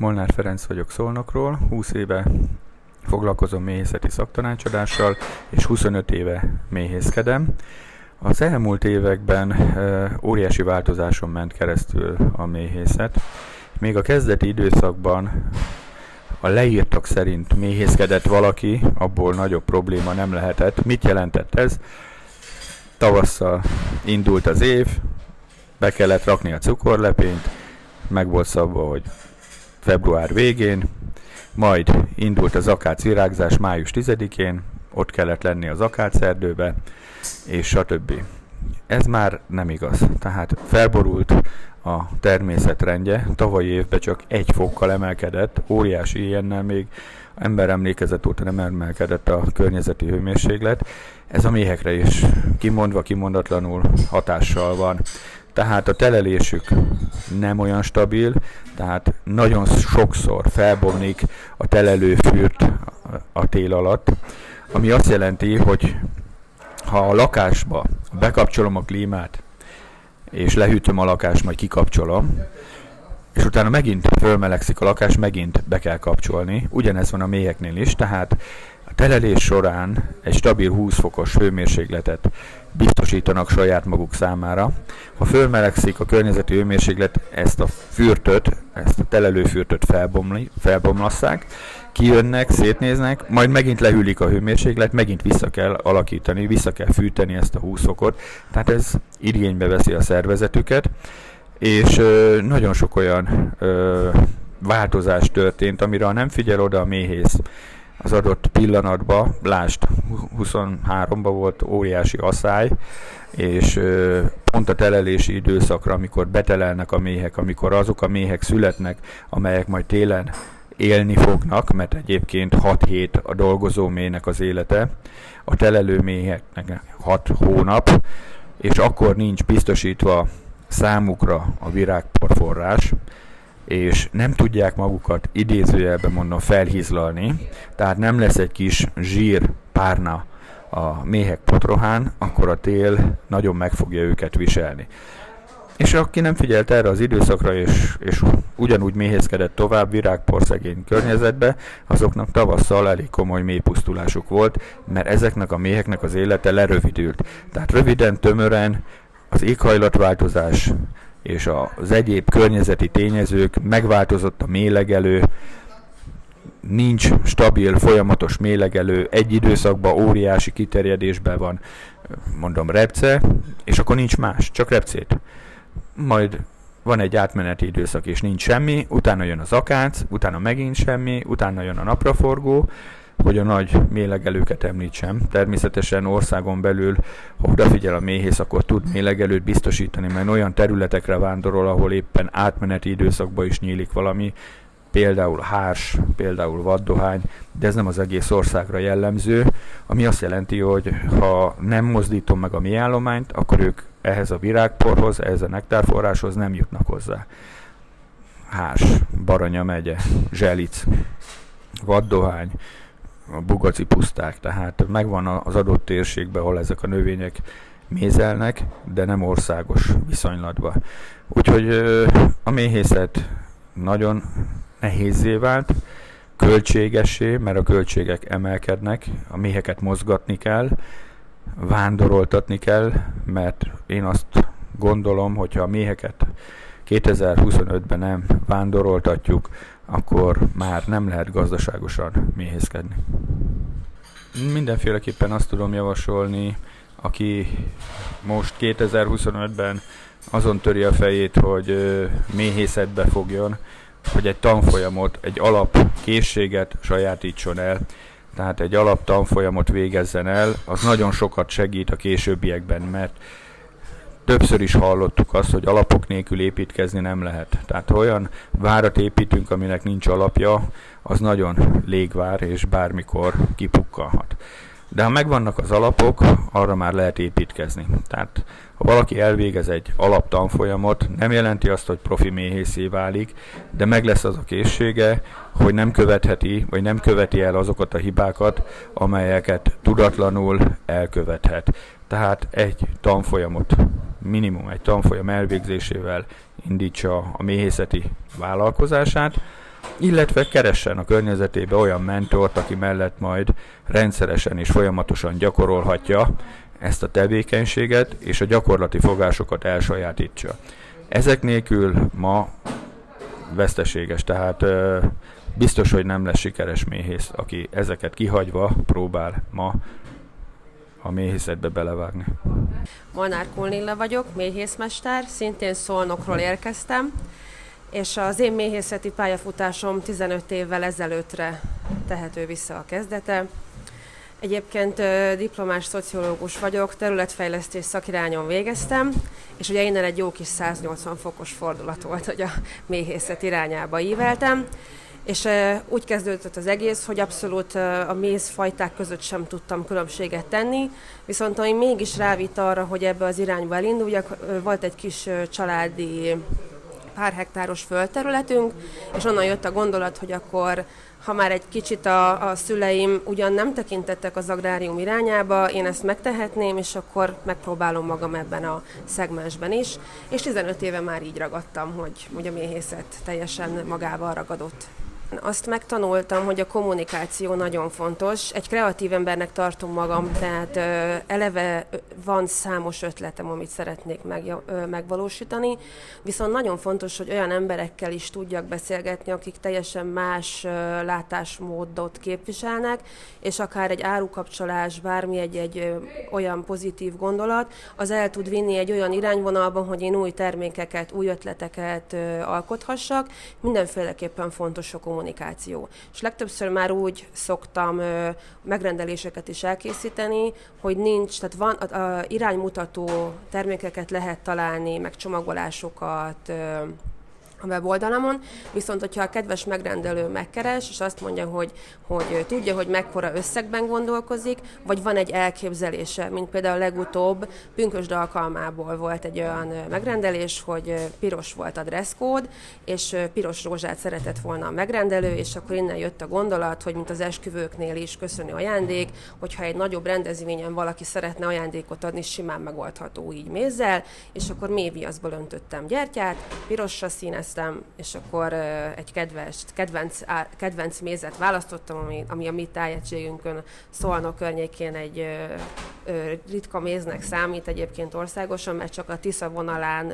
Molnár Ferenc vagyok Szolnokról, 20 éve foglalkozom méhészeti szaktanácsadással, és 25 éve méhészkedem. Az elmúlt években óriási változáson ment keresztül a méhészet. Még a kezdeti időszakban a leírtak szerint méhészkedett valaki, abból nagyobb probléma nem lehetett. Mit jelentett ez? Tavasszal indult az év, be kellett rakni a cukorlepényt, meg volt szabva, hogy február végén, majd indult az akác virágzás május 10-én, ott kellett lenni az akácerdőbe, és stb. Ez már nem igaz. Tehát felborult a természet rendje, tavalyi évben csak 1 fokkal emelkedett, óriási ilyennel még ember emlékezet óta nem emelkedett a környezeti hőmérséklet. Ez a méhekre is kimondatlanul hatással van. Tehát a telelésük nem olyan stabil, tehát nagyon sokszor felbomlik a telelőfürt a tél alatt, ami azt jelenti, hogy ha a lakásba bekapcsolom a klímát, és lehűtöm a lakást, majd kikapcsolom, és utána megint fölmelegszik a lakás, megint be kell kapcsolni. Ugyanez van a méheknél is, tehát a telelés során egy stabil 20 fokos hőmérsékletet biztosítanak saját maguk számára. Ha fölmelegszik a környezeti hőmérséklet, ezt a telelőfürtöt felbomlasszák, kijönnek, szétnéznek, majd megint lehűlik a hőmérséklet, megint vissza kell alakítani, vissza kell fűteni ezt a 20 fokot. Tehát ez igénybe veszi a szervezetüket, és nagyon sok olyan változás történt, amire nem figyel oda a méhész az adott pillanatban. Lásd, 23-ban volt óriási aszály, és pont a telelési időszakra, amikor betelelnek a méhek, amikor azok a méhek születnek, amelyek majd télen élni fognak, mert egyébként 6 hét a dolgozó méhnek az élete, a telelő méheknek 6 hónap, és akkor nincs biztosítva számukra a virágporforrás, és nem tudják magukat idézőjelben mondom felhizlalni, tehát nem lesz egy kis zsír párna a méhek potrohán, akkor a tél nagyon meg fogja őket viselni. És aki nem figyelt erre az időszakra, és ugyanúgy méhészkedett tovább virágporszegény környezetbe, azoknak tavasszal elég komoly mélypusztulásuk volt, mert ezeknek a méheknek az élete lerövidült. Tehát röviden, tömören az éghajlatváltozás és az egyéb környezeti tényezők, megváltozott a méhlegelő, nincs stabil, folyamatos méhlegelő, egy időszakban óriási kiterjedésben van, mondom, repce, és akkor nincs más, csak repcét. Majd van egy átmeneti időszak, és nincs semmi, utána jön az akác, utána megint semmi, utána jön a napraforgó, hogy a nagy méhlegelőket említsem. Természetesen országon belül, ha odafigyel a méhész, akkor tud méhlegelőt biztosítani, mert olyan területekre vándorol, ahol éppen átmeneti időszakban is nyílik valami, például hárs, például vaddohány, de ez nem az egész országra jellemző, ami azt jelenti, hogy ha nem mozdítom meg a méhállományt, akkor ők ehhez a virágporhoz, ehhez a nektárforráshoz nem jutnak hozzá. Hárs, Baranya megye, Zselic, vaddohány, a bugaci puszták, tehát megvan az adott térségben, ahol ezek a növények mézelnek, de nem országos viszonylatban. Úgyhogy a méhészet nagyon nehézzé vált, költségessé, mert a költségek emelkednek, a méheket mozgatni kell, vándoroltatni kell, mert én azt gondolom, hogyha a méheket 2025-ben nem vándoroltatjuk, akkor már nem lehet gazdaságosan méhészkedni. Mindenféleképpen azt tudom javasolni, aki most 2025-ben azon töri a fejét, hogy méhészetbe fogjon, hogy egy tanfolyamot, egy alapkészséget sajátítson el, tehát egy alaptanfolyamot végezzen el, az nagyon sokat segít a későbbiekben, mert többször is hallottuk azt, hogy alapok nélkül építkezni nem lehet. Tehát ha olyan várat építünk, aminek nincs alapja, az nagyon légvár, és bármikor kipukkalhat. De ha megvannak az alapok, arra már lehet építkezni. Tehát ha valaki elvégez egy alaptanfolyamot, nem jelenti azt, hogy profi méhészé válik, de meg lesz az a készsége, hogy nem követheti, vagy nem követi el azokat a hibákat, amelyeket tudatlanul elkövethet. Tehát egy tanfolyamot, minimum egy tanfolyam elvégzésével indítsa a méhészeti vállalkozását, illetve keressen a környezetébe olyan mentort, aki mellett majd rendszeresen és folyamatosan gyakorolhatja ezt a tevékenységet, és a gyakorlati fogásokat elsajátítsa. Ezek nélkül ma veszteséges, tehát biztos, hogy nem lesz sikeres méhész, aki ezeket kihagyva próbál ma a méhészetbe belevágni. Molnár Kunlilla vagyok, méhészmester, szintén Szolnokról érkeztem, és az én méhészeti pályafutásom 15 évvel ezelőttre tehető vissza a kezdete. Egyébként diplomás szociológus vagyok, területfejlesztés szakirányon végeztem, és ugye innen egy jó kis 180 fokos fordulat volt, hogy a méhészet irányába íveltem. És úgy kezdődött az egész, hogy abszolút a mézfajták között sem tudtam különbséget tenni, viszont ami mégis rávitt arra, hogy ebbe az irányba elinduljak, volt egy kis családi pár hektáros földterületünk, és onnan jött a gondolat, hogy akkor, ha már egy kicsit a szüleim ugyan nem tekintettek az agrárium irányába, én ezt megtehetném, és akkor megpróbálom magam ebben a szegmensben is. És 15 éve már így ragadtam, hogy a méhészet teljesen magával ragadott. Azt megtanultam, hogy a kommunikáció nagyon fontos. Egy kreatív embernek tartom magam, tehát eleve van számos ötletem, amit szeretnék megvalósítani, viszont nagyon fontos, hogy olyan emberekkel is tudjak beszélgetni, akik teljesen más látásmódot képviselnek, és akár egy árukapcsolás, bármi egy olyan pozitív gondolat, az el tud vinni egy olyan irányvonalban, hogy én új termékeket, új ötleteket alkothassak. Mindenféleképpen fontos a kommunikáció. És legtöbbször már úgy szoktam megrendeléseket is elkészíteni, hogy nincs, tehát van iránymutató termékeket lehet találni, meg csomagolásokat a weboldalamon, viszont hogyha a kedves megrendelő megkeres, és azt mondja, hogy tudja, hogy mekkora összegben gondolkozik, vagy van egy elképzelése, mint például legutóbb pünkösd alkalmából volt egy olyan megrendelés, hogy piros volt a dresszkód, és piros rózsát szeretett volna a megrendelő, és akkor innen jött a gondolat, hogy mint az esküvőknél is köszönő ajándék, hogyha egy nagyobb rendezvényen valaki szeretne ajándékot adni, simán megoldható így mézzel, és akkor méhviaszból öntöttem gyertyát, pirosra színeztem, és akkor egy kedvenc mézet választottam, ami a mi tájegységünkön, Szolnok környékén egy ritka méznek számít egyébként országosan, mert csak a Tisza vonalán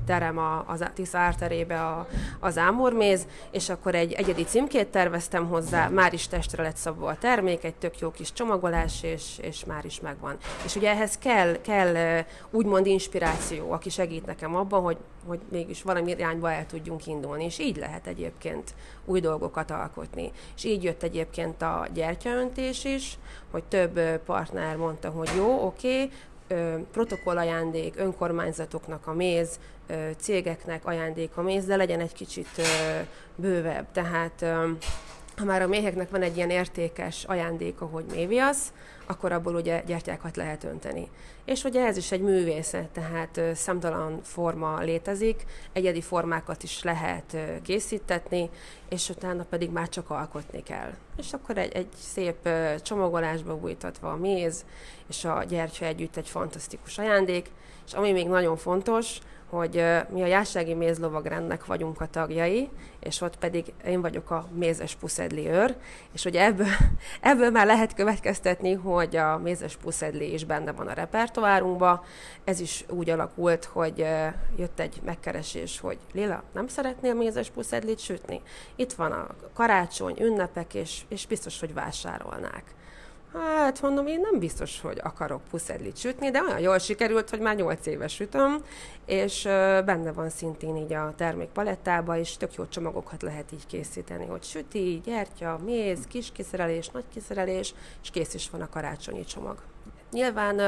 terem a Tisza árterébe az ámorméz, és akkor egy egyedi címkét terveztem hozzá, már is testre lett szabva a termék, egy tök jó kis csomagolás, és már is megvan. És ugye ehhez kell úgymond inspiráció, aki segít nekem abban, hogy mégis valami irányba el tudjunk indulni, és így lehet egyébként új dolgokat alkotni. És így jött egyébként a gyertyaöntés is, hogy több partner mondta, hogy jó, oké, protokollajándék, önkormányzatoknak a méz, cégeknek ajándék a méz, de legyen egy kicsit bővebb. Tehát ha már a méheknek van egy ilyen értékes ajándéka, hogy méhviasz, akkor abból ugye gyertyákat lehet önteni. És ugye ez is egy művészet, tehát számtalan forma létezik, egyedi formákat is lehet készítetni, és utána pedig már csak alkotni kell. És akkor egy szép csomagolásba bújtatva a méz, és a gyertya együtt egy fantasztikus ajándék, és ami még nagyon fontos, hogy mi a Jászsági Mézlovagrendnek vagyunk a tagjai, és ott pedig én vagyok a mézes puszedli őr, és ugye ebből már lehet következtetni, hogy a mézes puszedli is benne van a repertoárunkban. Ez is úgy alakult, hogy jött egy megkeresés, hogy Lila, nem szeretnél mézes puszedlit sütni? Itt van a karácsony, ünnepek, és biztos, hogy vásárolnák. Hát mondom, én nem biztos, hogy akarok puszedlit sütni, de olyan jól sikerült, hogy már 8 éve sütöm, és benne van szintén így a termékpalettában, és tök jó csomagokat lehet így készíteni, hogy süti, gyertya, méz, kis kiszerelés, nagy kiszerelés, és kész is van a karácsonyi csomag. Nyilván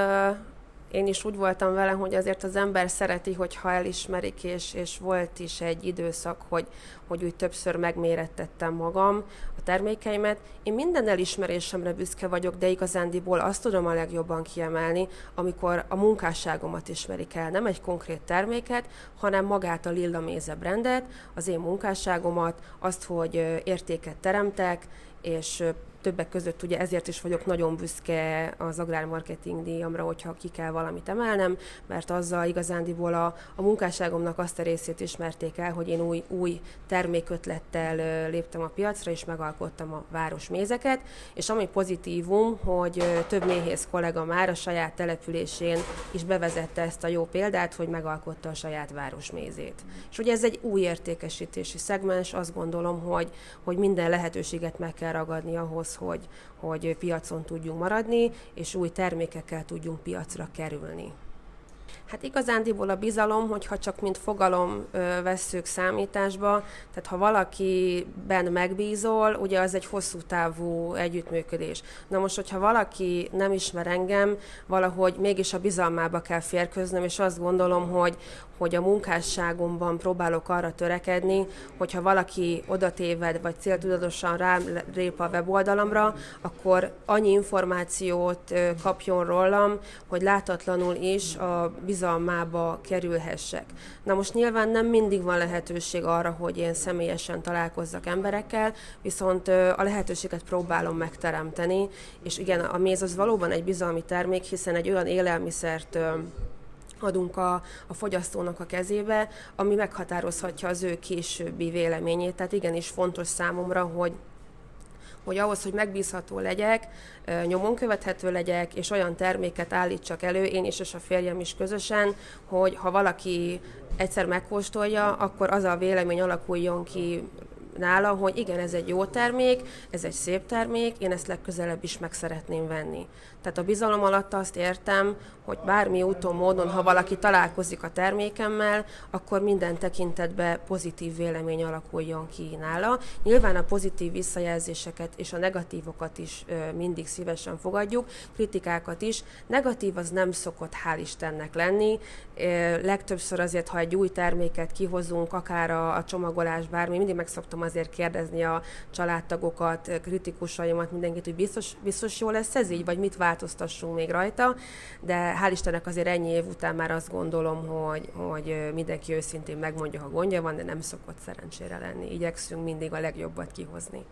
én is úgy voltam vele, hogy azért az ember szereti, hogyha elismerik, és volt is egy időszak, hogy úgy többször megmérettettem magam, a termékeimet. Én minden elismerésemre büszke vagyok, de igazándiból azt tudom a legjobban kiemelni, amikor a munkásságomat ismerik el, nem egy konkrét terméket, hanem magát a Lilla Méze brandet, az én munkásságomat, azt, hogy értéket teremtek, és többek között ugye ezért is vagyok nagyon büszke az agrármarketing díjamra, hogyha ki kell valamit emelnem, mert azzal igazándiból a munkásságomnak azt a részét ismerték el, hogy én új termékötlettel léptem a piacra, és megalkottam a városmézeket, és ami pozitívum, hogy több méhész kollega már a saját településén is bevezette ezt a jó példát, hogy megalkotta a saját városmézét. És ugye ez egy új értékesítési szegmens, azt gondolom, hogy minden lehetőséget meg kell ragadni ahhoz, hogy piacon tudjunk maradni, és új termékekkel tudjunk piacra kerülni. Hát igazándiból a bizalom, hogyha csak mint fogalom vesszük számításba, tehát ha valakiben megbízol, ugye az egy hosszú távú együttműködés. Na most, hogyha valaki nem ismer engem, valahogy mégis a bizalmába kell férkőznöm, és azt gondolom, hogy a munkásságomban próbálok arra törekedni, hogyha valaki oda téved, vagy céltudatosan rám lép a weboldalamra, akkor annyi információt kapjon rólam, hogy látatlanul is a bizalmába kerülhessek. Na most nyilván nem mindig van lehetőség arra, hogy én személyesen találkozzak emberekkel, viszont a lehetőséget próbálom megteremteni, és igen, a méz az valóban egy bizalmi termék, hiszen egy olyan élelmiszert adunk a fogyasztónak a kezébe, ami meghatározhatja az ő későbbi véleményét. Tehát igenis fontos számomra, hogy ahhoz, hogy megbízható legyek, nyomon követhető legyek, és olyan terméket állítsak elő, én is és a férjem is közösen, hogy ha valaki egyszer megkóstolja, akkor az a vélemény alakuljon ki nála, hogy igen, ez egy jó termék, ez egy szép termék, én ezt legközelebb is meg szeretném venni. Tehát a bizalom alatt azt értem, hogy bármi úton, módon, ha valaki találkozik a termékemmel, akkor minden tekintetben pozitív vélemény alakuljon ki nála. Nyilván a pozitív visszajelzéseket és a negatívokat is mindig szívesen fogadjuk, kritikákat is. Negatív az nem szokott, hál' Istennek lenni. Legtöbbször azért, ha egy új terméket kihozunk, akár a csomagolás, bármi, mindig meg szoktam azért kérdezni a családtagokat, kritikusaimat, mindenkit, hogy biztos jó lesz ez így, vagy mit változtassunk még rajta, de hál' Istennek azért ennyi év után már azt gondolom, hogy mindenki őszintén megmondja, ha gondja van, de nem szokott szerencsére lenni. Igyekszünk mindig a legjobbat kihozni.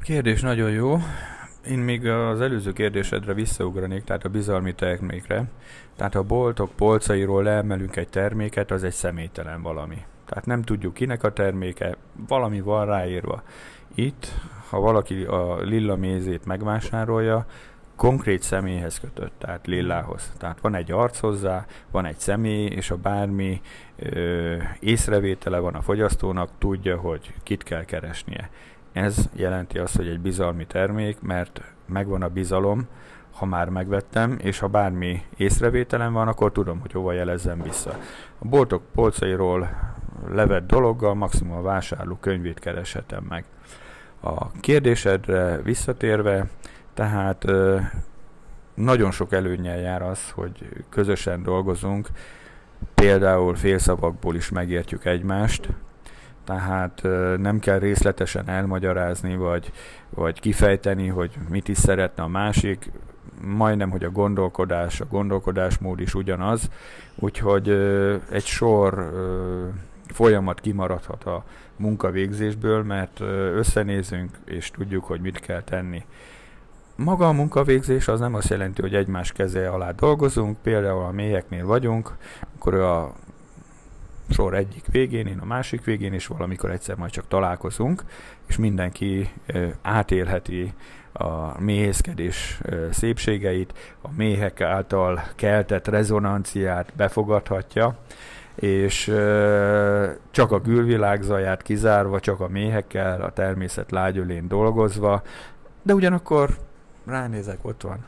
Kérdés nagyon jó. Én még az előző kérdésedre visszaugranék, tehát a bizalmi termékre. Tehát a boltok polcairól leemelünk egy terméket, az egy személytelen valami. Tehát nem tudjuk, kinek a terméke, valami van ráírva. Itt, ha valaki a Lilla mézét megvásárolja, konkrét személyhez kötött, tehát Lillához. Tehát van egy arc hozzá, van egy személy, és a bármi észrevétele van a fogyasztónak, tudja, hogy kit kell keresnie. Ez jelenti azt, hogy egy bizalmi termék, mert megvan a bizalom, ha már megvettem, és ha bármi észrevételem van, akkor tudom, hogy hova jelezzem vissza. A boltok polcairól levett dologgal maximum a vásárló könyvét kereshetem meg. A kérdésedre visszatérve, tehát nagyon sok előnnyel jár az, hogy közösen dolgozunk, például félszavakból is megértjük egymást, tehát nem kell részletesen elmagyarázni, vagy kifejteni, hogy mit is szeretne a másik, majdnem, hogy a gondolkodásmód is ugyanaz, úgyhogy egy sor folyamat kimaradhat a munkavégzésből, mert összenézünk, és tudjuk, hogy mit kell tenni. Maga a munkavégzés az nem azt jelenti, hogy egymás keze alá dolgozunk, például a méheknél vagyunk, akkor a sor egyik végén, én a másik végén, és valamikor egyszer majd csak találkozunk, és mindenki átélheti a méhészkedés szépségeit, a méhek által keltett rezonanciát befogadhatja, és csak a külvilág zaját kizárva, csak a méhekkel, a természet lágyölén dolgozva, de ugyanakkor ránézek, ott van.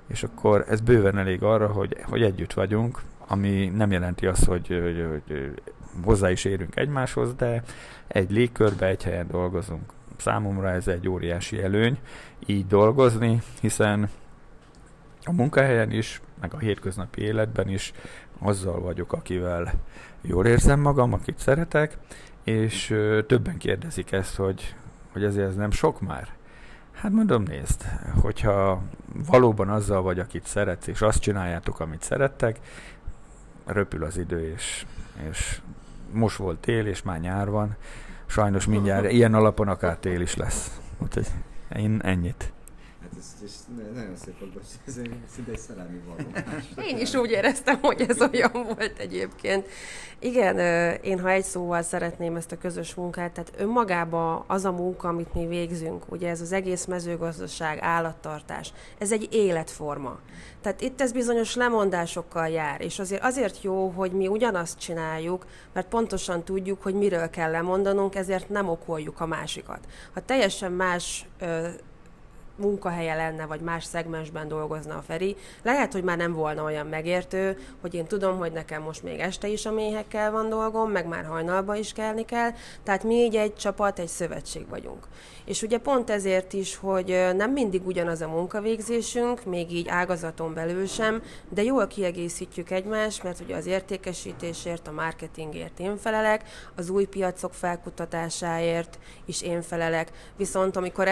És akkor ez bőven elég arra, hogy együtt vagyunk, ami nem jelenti azt, hogy hozzá is érünk egymáshoz, de egy légkörbe, egy helyen dolgozunk. Számomra ez egy óriási előny így dolgozni, hiszen a munkahelyen is, meg a hétköznapi életben is azzal vagyok, akivel jól érzem magam, akit szeretek, és többen kérdezik ezt, hogy ezért ez nem sok már. Hát mondom, nézd, hogyha valóban azzal vagy, akit szeretsz, és azt csináljátok, amit szerettek, röpül az idő, és most volt tél, és már nyár van. Sajnos mindjárt ilyen alapon akár tél is lesz. Úgyhogy Én ennyit. Hát ez nagyon szép volt, bocs, ez szinte egy szerelmi vallomás. Én is úgy éreztem, hogy ez olyan volt egyébként. Igen, én ha egy szóval szeretném ezt a közös munkát, tehát önmagában az a munka, amit mi végzünk, ugye ez az egész mezőgazdaság, állattartás, ez egy életforma. Tehát itt ez bizonyos lemondásokkal jár, és azért jó, hogy mi ugyanazt csináljuk, mert pontosan tudjuk, hogy miről kell lemondanunk, ezért nem okoljuk a másikat. Ha teljesen más munkahelye lenne, vagy más szegmensben dolgozna a Feri, lehet, hogy már nem volna olyan megértő, hogy én tudom, hogy nekem most még este is a méhekkel van dolgom, meg már hajnalba is kelni kell, tehát mi így egy csapat, egy szövetség vagyunk. És ugye pont ezért is, hogy nem mindig ugyanaz a munkavégzésünk, még így ágazaton belül sem, de jól kiegészítjük egymást, mert ugye az értékesítésért, a marketingért én felelek, az új piacok felkutatásáért is én felelek, viszont amikor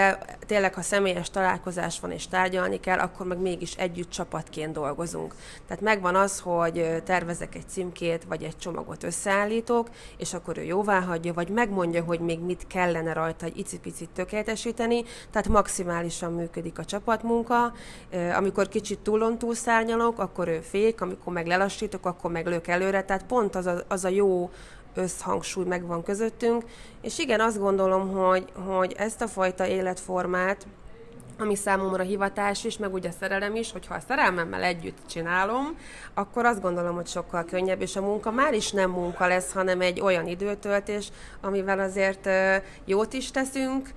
tényleg, ha személyes találkozás van és tárgyalni kell, akkor meg mégis együtt csapatként dolgozunk. Tehát megvan az, hogy tervezek egy címkét, vagy egy csomagot összeállítok, és akkor ő jóváhagyja, vagy megmondja, hogy még mit kellene rajta egy icipicit tökéletesíteni, tehát maximálisan működik a csapatmunka. Amikor kicsit túl szárnyalok, akkor ő fék, amikor meg lelassítok, akkor meg lök előre, tehát pont az a jó összhangsúly megvan közöttünk, és igen, azt gondolom, hogy ezt a fajta életformát, ami számomra hivatás is, meg ugye szerelem is, hogyha a szerelmemmel együtt csinálom, akkor azt gondolom, hogy sokkal könnyebb, és a munka már is nem munka lesz, hanem egy olyan időtöltés, amivel azért jót is teszünk,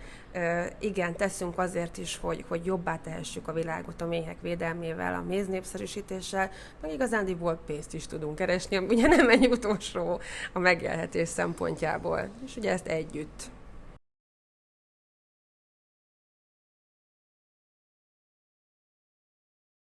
igen, teszünk azért is, hogy jobbá tehessük a világot a méhek védelmével, a méz népszerűsítéssel, meg igazándiból pénzt is tudunk keresni, ugye nem egy utolsó a megélhetés szempontjából, és ugye ezt együtt.